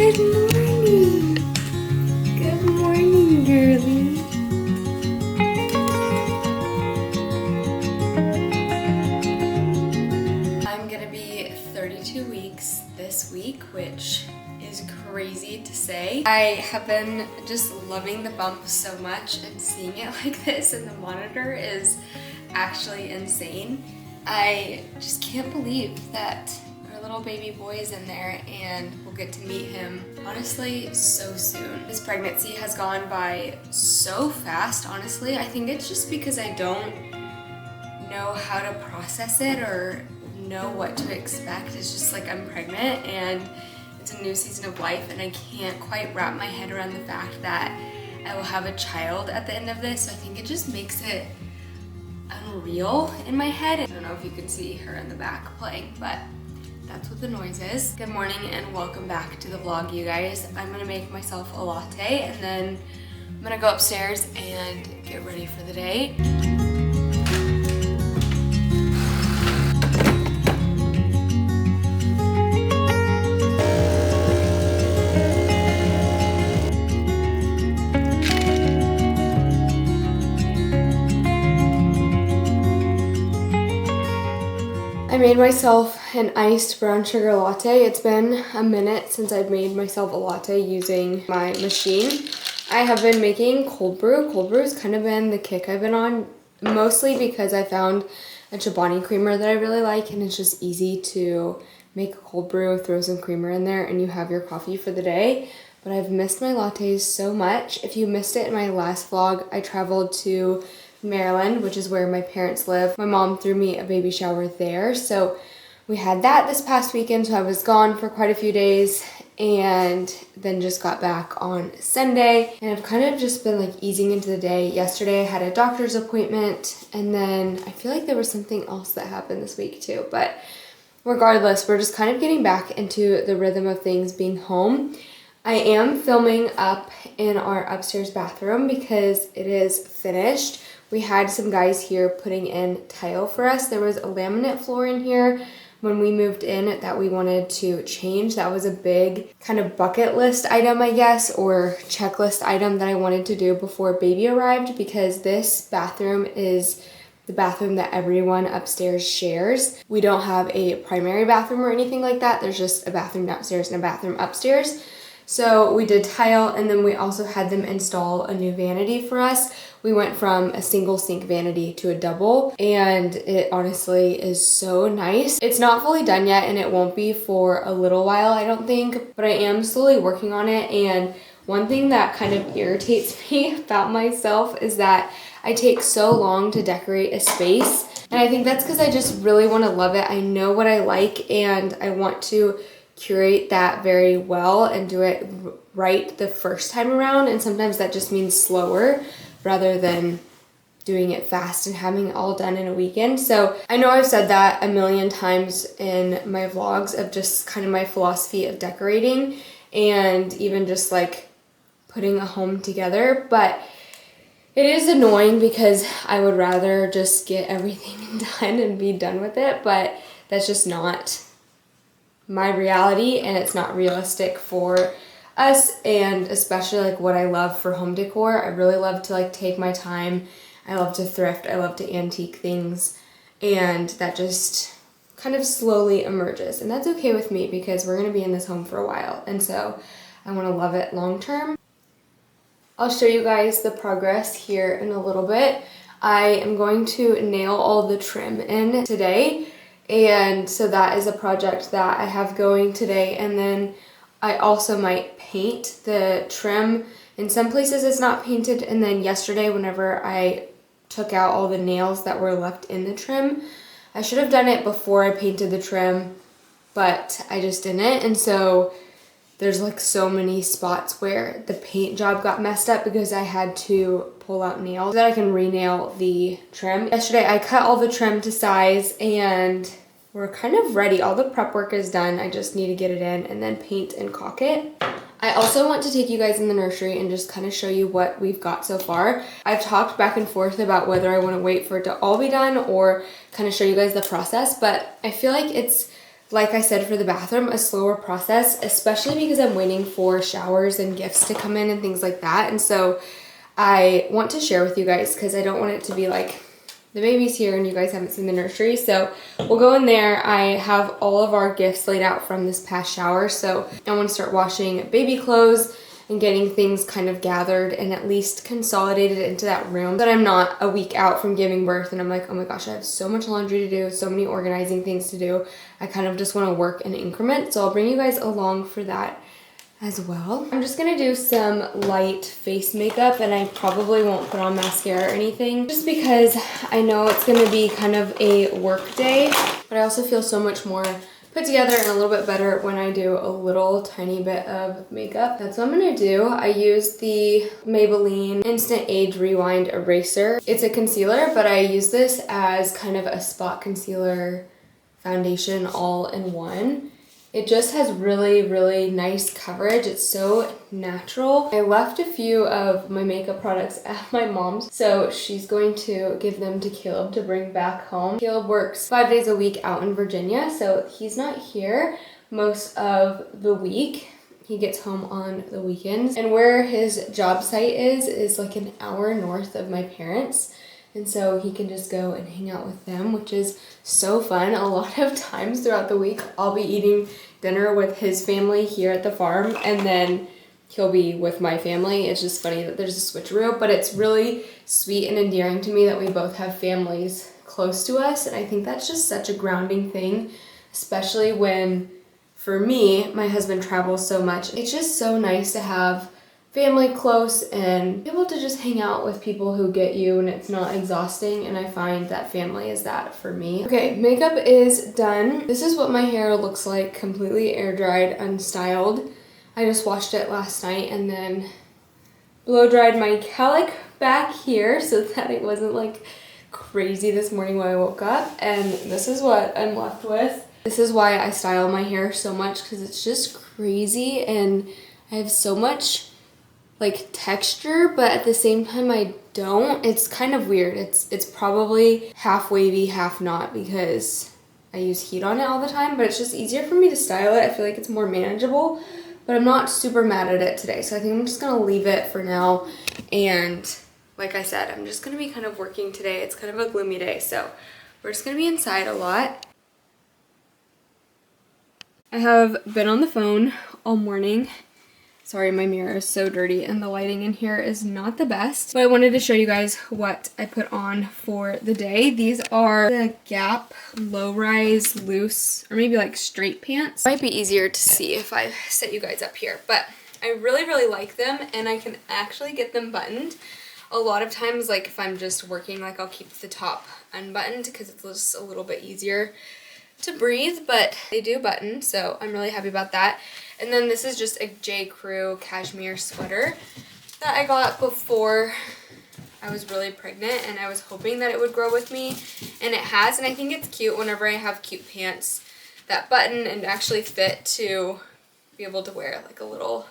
Good morning. Good morning, girlie. I'm gonna be 32 weeks this week, which is crazy to say. I have been just loving the bump so much, and seeing it like this in the monitor is actually insane. I just can't believe that our little baby boy is in there and we'll get to meet him honestly so soon. This pregnancy has gone by so fast, honestly. I think it's just because I don't know how to process it or know what to expect. It's just like I'm pregnant and it's a new season of life, and I can't quite wrap my head around the fact that I will have a child at the end of this. So I think it just makes it unreal in my head. I don't know if you can see her in the back playing, but that's what the noise is. Good morning and welcome back to the vlog, you guys. I'm gonna make myself a latte and then I'm gonna go upstairs and get ready for the day. I made myself an iced brown sugar latte. It's been a minute since I've made myself a latte using my machine. I have been making cold brew. Cold brew has kind of been the kick I've been on, mostly because I found a Chobani creamer that I really like, and it's just easy to make a cold brew, throw some creamer in there, and you have your coffee for the day. But I've missed my lattes so much. If you missed it in my last vlog, I traveled to Maryland, which is where my parents live. My mom threw me a baby shower there, so we had that this past weekend, so I was gone for quite a few days and then just got back on Sunday, and I've kind of just been like easing into the day. Yesterday I had a doctor's appointment, and then I feel like there was something else that happened this week too, but regardless, we're just kind of getting back into the rhythm of things being home. I am filming up in our upstairs bathroom because it is finished. We had some guys here putting in tile for us. There was a laminate floor in here when we moved in that we wanted to change. That was a big kind of bucket list item, I guess, or checklist item that I wanted to do before baby arrived, because this bathroom is the bathroom that everyone upstairs shares. We don't have a primary bathroom or anything like that. There's just a bathroom downstairs and a bathroom upstairs. So we did tile, and then we also had them install a new vanity for us. We went from a single sink vanity to a double, and it honestly is so nice. It's not fully done yet, and it won't be for a little while, I don't think, but I am slowly working on it. And one thing that kind of irritates me about myself is that I take so long to decorate a space, and I think that's because I just really want to love it. I know what I like, and I want to curate that very well and do it right the first time around, and sometimes that just means slower rather than doing it fast and having it all done in a weekend. So I know I've said that a million times in my vlogs of just kind of my philosophy of decorating and even just like putting a home together, but it is annoying because I would rather just get everything done and be done with it, but that's just not my reality, and it's not realistic for us, and especially like what I love for home decor. I really love to like take my time. I love to thrift. I love to antique things, and that just kind of slowly emerges, and that's okay with me because we're gonna be in this home for a while, and so I want to love it long term. I'll show you guys the progress here in a little bit. I am going to nail all the trim in today. And so that is a project that I have going today. And then I also might paint the trim. In some places it's not painted. And then yesterday, whenever I took out all the nails that were left in the trim, I should have done it before I painted the trim, but I just didn't. And so there's like so many spots where the paint job got messed up because I had to pull out nails so that I can re-nail the trim. Yesterday I cut all the trim to size, and we're kind of ready. All the prep work is done. I just need to get it in and then paint and caulk it. I also want to take you guys in the nursery and just kind of show you what we've got so far. I've talked back and forth about whether I want to wait for it to all be done or kind of show you guys the process, but I feel like it's like I said, for the bathroom, a slower process, especially because I'm waiting for showers and gifts to come in and things like that. And so I want to share with you guys because I don't want it to be like the baby's here and you guys haven't seen the nursery. So we'll go in there. I have all of our gifts laid out from this past shower. So I want to start washing baby clothes and getting things kind of gathered and at least consolidated into that room, that I'm not a week out from giving birth and I'm like, oh my gosh, I have so much laundry to do, so many organizing things to do. I kind of just want to work in increments. So I'll bring you guys along for that as well. I'm just gonna do some light face makeup and I probably won't put on mascara or anything just because I know it's gonna be kind of a work day, but I also feel so much more put together and a little bit better when I do a little tiny bit of makeup. That's what I'm gonna do. I use the Maybelline Instant Age Rewind Eraser. It's a concealer, but I use this as kind of a spot concealer foundation all in one. It just has really, really nice coverage. It's so natural. I left a few of my makeup products at my mom's, so she's going to give them to Caleb to bring back home. Caleb works 5 days a week out in Virginia, so he's not here most of the week. He gets home on the weekends. And where his job site is like an hour north of my parents'. And so he can just go and hang out with them, which is so fun. A lot of times throughout the week, I'll be eating dinner with his family here at the farm, and then he'll be with my family. It's just funny that there's a switcheroo, but it's really sweet and endearing to me that we both have families close to us. And I think that's just such a grounding thing, especially when, for me, my husband travels so much. It's just so nice to have family close and be able to just hang out with people who get you and it's not exhausting, and I find that family is that for me. Okay, makeup is done. This is what my hair looks like, completely air dried, unstyled. I just washed it last night and then blow dried my calic back here so that it wasn't like crazy this morning when I woke up, and this is what I'm left with. This is why I style my hair so much, because it's just crazy and I have so much like texture, but at the same time I don't. It's kind of weird. It's probably half wavy, half not, because I use heat on it all the time, but it's just easier for me to style it. I feel like it's more manageable, but I'm not super mad at it today. So I think I'm just gonna leave it for now. And like I said, I'm just gonna be kind of working today. It's kind of a gloomy day, so we're just gonna be inside a lot. I have been on the phone all morning. Sorry, my mirror is so dirty and the lighting in here is not the best. But I wanted to show you guys what I put on for the day. These are the Gap low-rise loose, or maybe like straight pants. Might be easier to see if I set you guys up here, but I really, really like them and I can actually get them buttoned. A lot of times, like if I'm just working, like I'll keep the top unbuttoned because it's just a little bit easier to breathe, but they do button, so I'm really happy about that. And then this is just a J. Crew cashmere sweater that I got before I was really pregnant, and I was hoping that it would grow with me, and it has. And I think it's cute whenever I have cute pants that button and actually fit to be able to wear like a little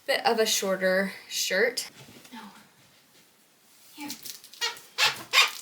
bit of a shorter shirt. No. Here.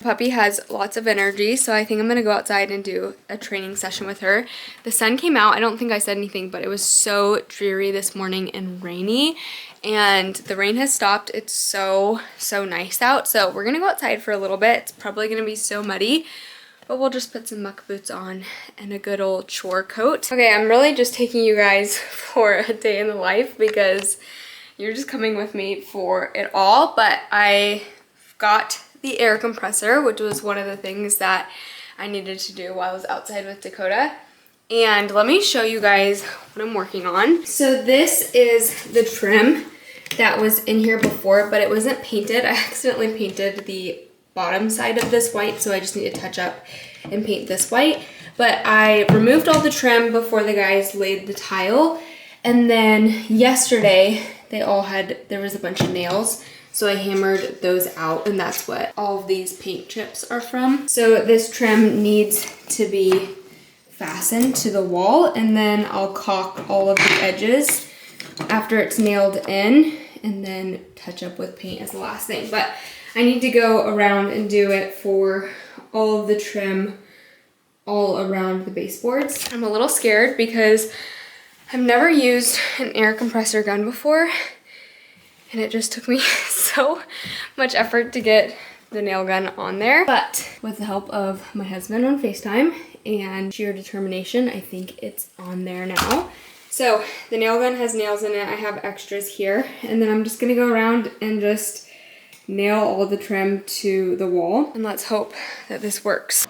Puppy has lots of energy, so I think I'm gonna go outside and do a training session with her. The sun came out. I don't think I said anything, but it was so dreary this morning and rainy, and the rain has stopped. It's so nice out, so we're gonna go outside for a little bit. It's probably gonna be so muddy, but we'll just put some muck boots on and a good old chore coat. Okay, I'm really just taking you guys for a day in the life because you're just coming with me for it all, but I got the air compressor, which was one of the things that I needed to do while I was outside with Dakota. And let me show you guys what I'm working on. So this is the trim that was in here before, but it wasn't painted. I accidentally painted the bottom side of this white, so I just need to touch up and paint this white. But I removed all the trim before the guys laid the tile. And then yesterday, there was a bunch of nails. So I hammered those out, and that's what all of these paint chips are from. So this trim needs to be fastened to the wall, and then I'll caulk all of the edges after it's nailed in, and then touch up with paint as the last thing. But I need to go around and do it for all of the trim all around the baseboards. I'm a little scared because I've never used an air compressor gun before, and it just took me so much effort to get the nail gun on there. But with the help of my husband on FaceTime and sheer determination, I think it's on there now. So the nail gun has nails in it. I have extras here, and then I'm just gonna go around and just nail all the trim to the wall, and let's hope that this works.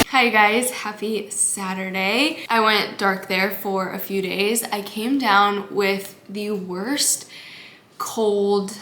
Hi guys, happy Saturday. I went dark there for a few days. I came down with the worst cold,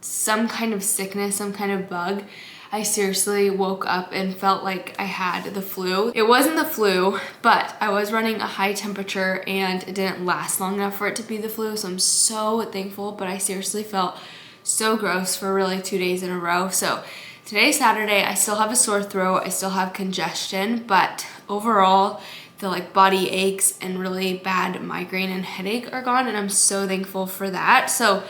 some kind of sickness, some kind of bug. I seriously woke up and felt like I had the flu. It wasn't the flu, but I was running a high temperature and it didn't last long enough for it to be the flu, so I'm so thankful, but I seriously felt so gross for really 2 days in a row. So today's Saturday, I still have a sore throat, I still have congestion, but overall, the like body aches and really bad migraine and headache are gone, and I'm so thankful for that. So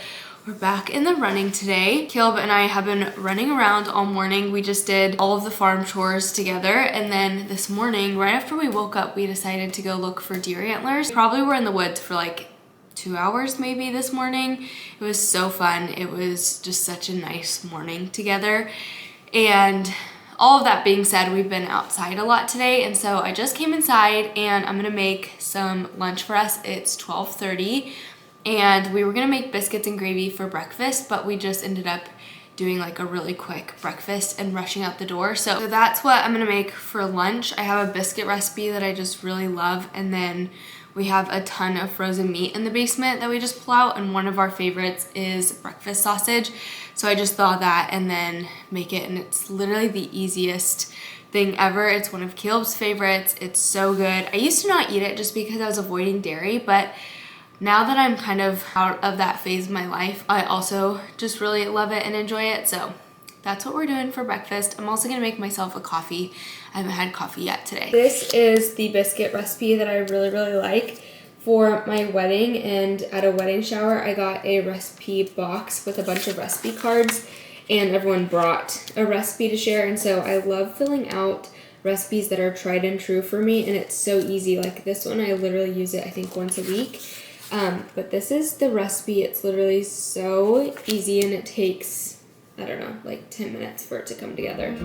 we're back in the running today. Caleb and I have been running around all morning. We just did all of the farm chores together, and then this morning, right after we woke up, we decided to go look for deer antlers. Probably were in the woods for like 2 hours maybe this morning. It was so fun. It was just such a nice morning together. And all of that being said, we've been outside a lot today, and so I just came inside and I'm gonna make some lunch for us. It's 12:30. And we were gonna make biscuits and gravy for breakfast, but we just ended up doing like a really quick breakfast and rushing out the door. So that's what I'm gonna make for lunch. I have a biscuit recipe that I just really love, and then we have a ton of frozen meat in the basement that we just pull out, and one of our favorites is breakfast sausage. So I just thawed that and then make it, and it's literally the easiest thing ever. It's one of Caleb's favorites. It's so good. I used to not eat it just because I was avoiding dairy, but now that I'm kind of out of that phase of my life, I also just really love it and enjoy it. So that's what we're doing for breakfast. I'm also gonna make myself a coffee. I haven't had coffee yet today. This is the biscuit recipe that I really, really like for my wedding, and at a wedding shower, I got a recipe box with a bunch of recipe cards, and everyone brought a recipe to share, and so I love filling out recipes that are tried and true for me, and it's so easy. Like this one, I literally use it, I think, once a week. But this is the recipe. It's literally so easy, and it takes, I don't know, like 10 minutes for it to come together.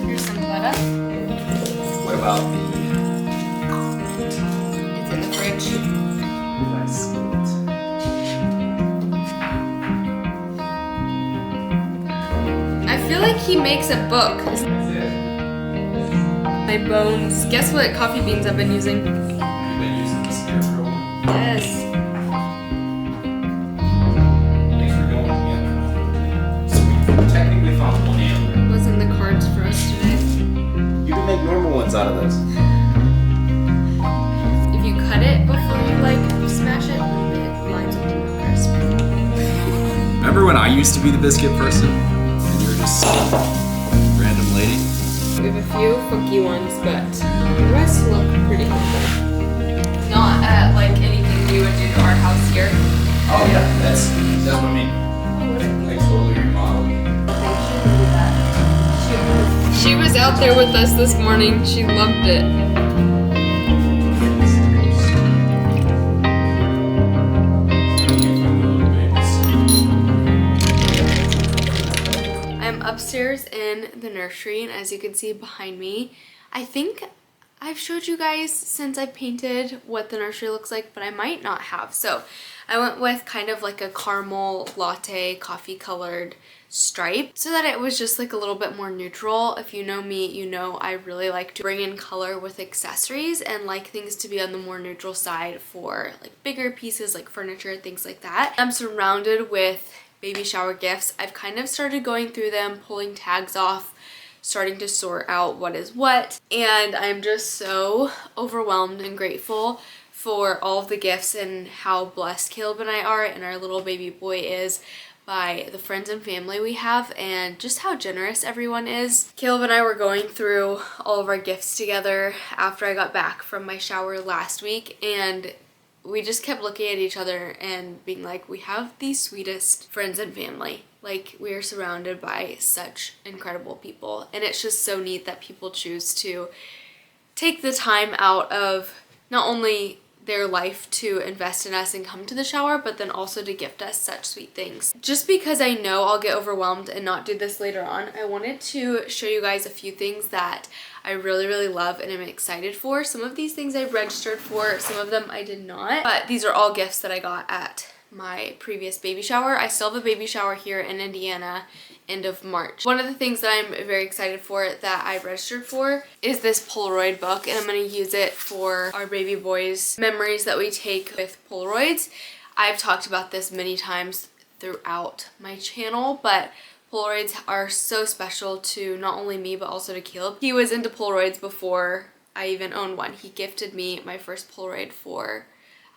Here's some butter. What about It's in the fridge. Nice. I feel like he makes a book. My bones. Guess what coffee beans I've been using? You've been using the scarecrow one? Yes. Thanks for going together. So we technically found one antler. What's in the cards for us today? You can make normal ones out of this. If you cut it before you like smash it, it lines up to the crisp. Remember when I used to be the biscuit person? And you were just some random lady? We have a few funky ones, but the rest look pretty simple. Not like anything you would do to our house here. Oh yeah, that's what I mean. Like totally remodeled. She was out there with us this morning. She loved it. I'm upstairs in the nursery, and as you can see behind me, I think I've showed you guys since I painted what the nursery looks like, but I might not have. So I went with kind of like a caramel latte coffee colored stripe so that it was just like a little bit more neutral. If you know me, you know I really like to bring in color with accessories and like things to be on the more neutral side for like bigger pieces like furniture, things like that. I'm surrounded with baby shower gifts. I've kind of started going through them, pulling tags off, starting to sort out what is what, and I'm just so overwhelmed and grateful for all of the gifts and how blessed Caleb and I are and our little baby boy is. by the friends and family we have and just how generous everyone is. Caleb and I were going through all of our gifts together after I got back from my shower last week, and we just kept looking at each other and being like, we have the sweetest friends and family. Like, we are surrounded by such incredible people, and it's just so neat that people choose to take the time out of not only their life to invest in us and come to the shower, but then also to gift us such sweet things. Just because I know I'll get overwhelmed and not do this later on, I wanted to show you guys a few things that I really love and I'm excited for. Some of these things I registered for, some of them I did not, but these are all gifts that I got at my previous baby shower. I still have a baby shower here in Indiana end of March. One of the things that I'm very excited for that I registered for is this Polaroid book, and I'm going to use it for our baby boy's memories that we take with Polaroids. I've talked about this many times throughout my channel, but Polaroids are so special to not only me but also to Caleb. He was into Polaroids before I even owned one. He gifted me my first Polaroid for,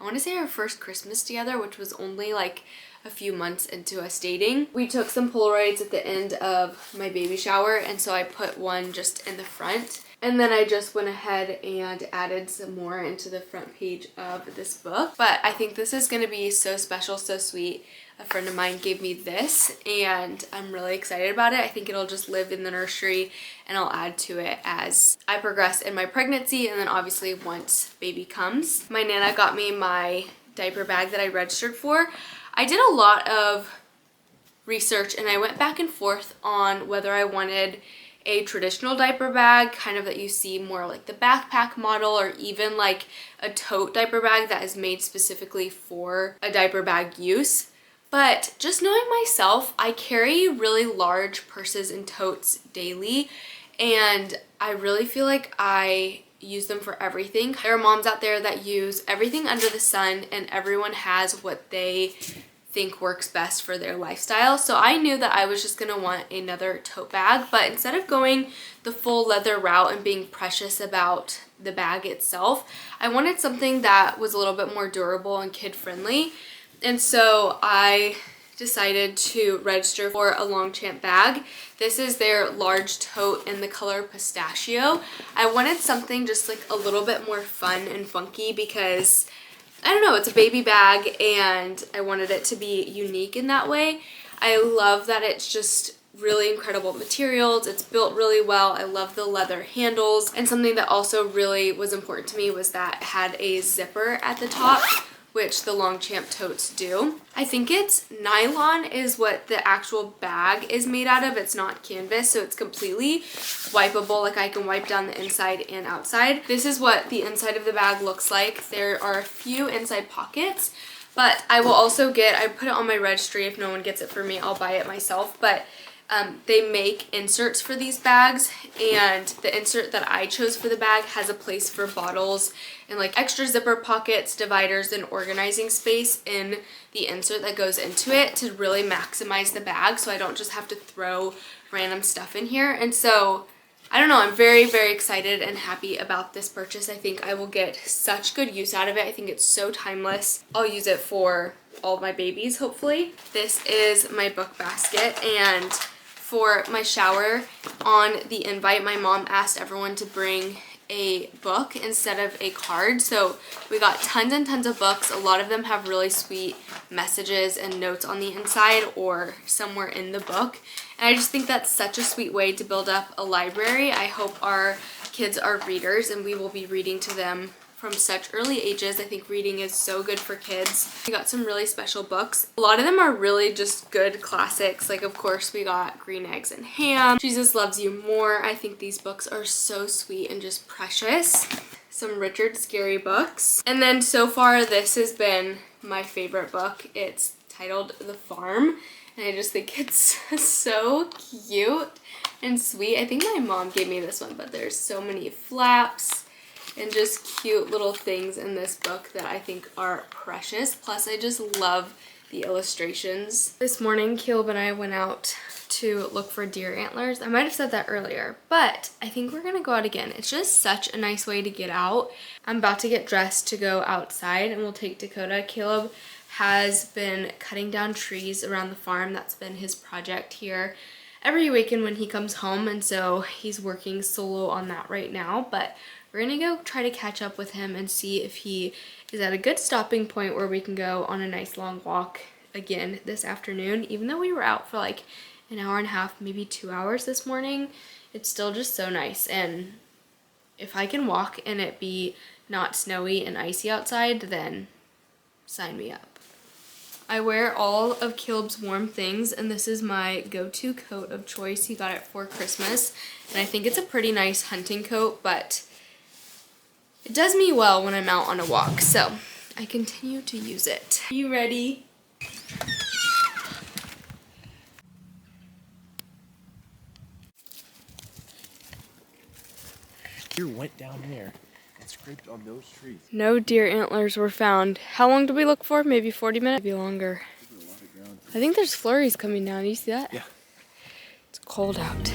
I want to say, our first Christmas together, which was only like a few months into us dating. We took some Polaroids at the end of my baby shower, and so I put one just in the front, and then I just went ahead and added some more into the front page of this book. But I think this is going to be so special, so sweet. A friend of mine gave me this and I'm really excited about it. I think it'll just live in the nursery and I'll add to it as I progress in my pregnancy, and then obviously once baby comes. My Nana got me my diaper bag that I registered for. I did a lot of research and I went back and forth on whether I wanted a traditional diaper bag, kind of that you see more like the backpack model, or even like a tote diaper bag that is made specifically for a diaper bag use. But just knowing myself, I carry really large purses and totes daily, and I really feel like I use them for everything. There are moms out there that use everything under the sun, and everyone has what they think works best for their lifestyle. So I knew that I was just gonna want another tote bag, but instead of going the full leather route and being precious about the bag itself, I wanted something that was a little bit more durable and kid-friendly. And so I decided to register for a Longchamp bag. This is their large tote in the color pistachio. I wanted something just like a little bit more fun and funky because, I don't know, it's a baby bag and I wanted it to be unique in that way. I love that it's just really incredible materials. It's built really well. I love the leather handles. And something that also really was important to me was that it had a zipper at the top, which the Longchamp totes do. I think it's nylon is what the actual bag is made out of. It's not canvas, so it's completely wipeable. Like, I can wipe down the inside and outside. This is what the inside of the bag looks like. There are a few inside pockets, but I will also get, I put it on my registry. If no one gets it for me, I'll buy it myself. But they make inserts for these bags, and the insert that I chose for the bag has a place for bottles and like extra zipper pockets, dividers, and organizing space in the insert that goes into it to really maximize the bag, so I don't just have to throw random stuff in here. And so, I don't know, I'm very excited and happy about this purchase. I think I will get such good use out of it. I think it's so timeless. I'll use it for all of my babies, hopefully. This is my book basket, and for my shower, on the invite, my mom asked everyone to bring a book instead of a card. So we got tons and tons of books. A lot of them have really sweet messages and notes on the inside or somewhere in the book. And I just think that's such a sweet way to build up a library. I hope our kids are readers and we will be reading to them from such early ages. I think reading is so good for kids. We got some really special books. A lot of them are really just good classics. Like, of course, we got Green Eggs and Ham, Jesus Loves You More. I think these books are so sweet and just precious. Some Richard Scarry books. And then so far, this has been my favorite book. It's titled The Farm, and I just think it's so cute and sweet. I think my mom gave me this one, but there's so many flaps and just cute little things in this book that I think are precious. Plus, I just love the illustrations. This morning, Caleb and I went out to look for deer antlers. I might have said that earlier, but I think we're gonna go out again. It's just such a nice way to get out. I'm about to get dressed to go outside, and we'll take Dakota. Caleb has been cutting down trees around the farm. That's been his project here every weekend when he comes home, and so he's working solo on that right now. But we're gonna go try to catch up with him and see if he is at a good stopping point where we can go on a nice long walk again this afternoon. Even though we were out for like an hour and a half, maybe 2 hours this morning, it's still just so nice. And if I can walk and it be not snowy and icy outside, then sign me up. I wear all of Caleb's warm things, and this is my go-to coat of choice. He got it for Christmas, and I think it's a pretty nice hunting coat, but it does me well when I'm out on a walk, so I continue to use it. Are you ready? Deer went down there and scraped on those trees. No deer antlers were found. How long did we look for? Maybe 40 minutes? Maybe longer. A lot of ground. I think there's flurries coming down. Do you see that? Yeah. It's cold out.